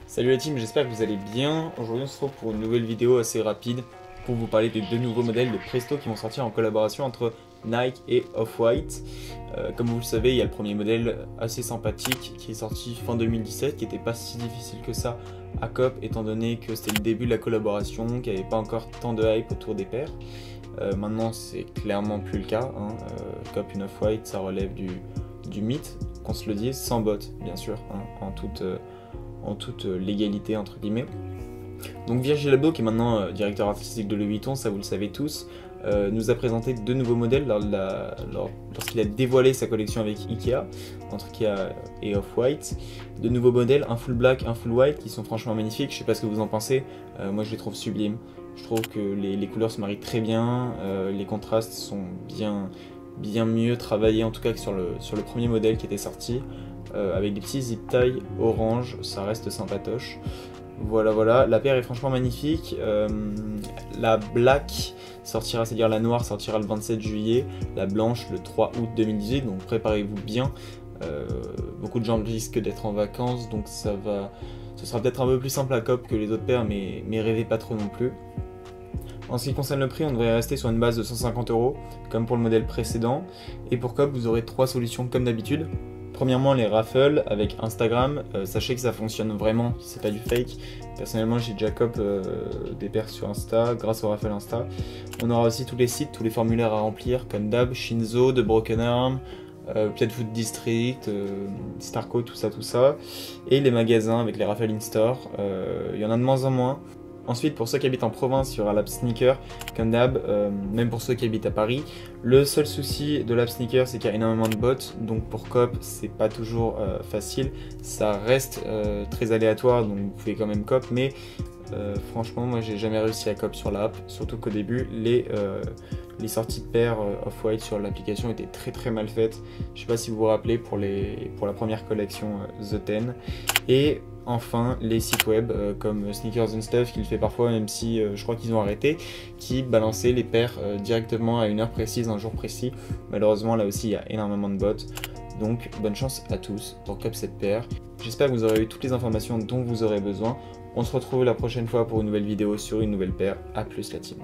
Salut la team, j'espère que vous allez bien. Aujourd'hui on se retrouve pour une nouvelle vidéo assez rapide pour vous parler des deux nouveaux modèles de Presto qui vont sortir en collaboration entre Nike et Off-White. Comme vous le savez, il y a le premier modèle assez sympathique qui est sorti fin 2017, qui n'était pas si difficile que ça à COP étant donné que c'était le début de la collaboration, qu'il n'y avait pas encore tant de hype autour des paires. Maintenant c'est clairement plus le cas, hein. COP et Off-White ça relève du mythe, qu'on se le dise, sans bot bien sûr, hein, en toute légalité entre guillemets. Donc Virgil Abloh, qui est maintenant directeur artistique de Louis Vuitton, ça vous le savez tous, nous a présenté deux nouveaux modèles lorsqu'il a dévoilé sa collection avec Ikea, entre Ikea et Off-White. Deux nouveaux modèles, un full black, un full white, qui sont franchement magnifiques. Je sais pas ce que vous en pensez, moi je les trouve sublimes. Je trouve que les couleurs se marient très bien, les contrastes sont bien mieux travaillés en tout cas que sur le premier modèle qui était sorti. Avec des petits zip tie orange, ça reste sympatoche. Voilà, la paire est franchement magnifique. La black sortira, c'est-à-dire la noire, sortira le 27 juillet, la blanche le 3 août 2018, donc préparez-vous bien. Beaucoup de gens risquent d'être en vacances, donc ce sera peut-être un peu plus simple à COP que les autres paires, mais rêvez pas trop non plus. En ce qui concerne le prix, on devrait rester sur une base de 150 €, comme pour le modèle précédent. Et pour COP, vous aurez trois solutions comme d'habitude. Premièrement, les raffles avec Instagram, sachez que ça fonctionne vraiment, c'est pas du fake. Personnellement, j'ai déjà COP des paires sur Insta grâce au raffle Insta. On aura aussi tous les sites, tous les formulaires à remplir comme Dab, Shinzo, The Broken Arm, peut-être Food District, Starco, tout ça. Et les magasins avec les raffles in-store, il y en a de moins en moins. Ensuite, pour ceux qui habitent en province, il y aura l'App Sneaker, comme d'hab, même pour ceux qui habitent à Paris. Le seul souci de l'App Sneaker, c'est qu'il y a énormément de bots, donc pour COP, c'est pas toujours facile. Ça reste très aléatoire, donc vous pouvez quand même COP, mais franchement, moi j'ai jamais réussi à COP sur l'app, surtout qu'au début, les sorties de paires Off-White sur l'application étaient très mal faites. Je sais pas si vous vous rappelez pour la première collection The Ten. Et enfin, les sites web comme Sneakers and Stuff, qui le fait parfois, même si je crois qu'ils ont arrêté, qui balançaient les paires directement à une heure précise, un jour précis. Malheureusement, là aussi, il y a énormément de bots. Donc, bonne chance à tous pour COP cette paire. J'espère que vous aurez eu toutes les informations dont vous aurez besoin. On se retrouve la prochaine fois pour une nouvelle vidéo sur une nouvelle paire. A plus la team.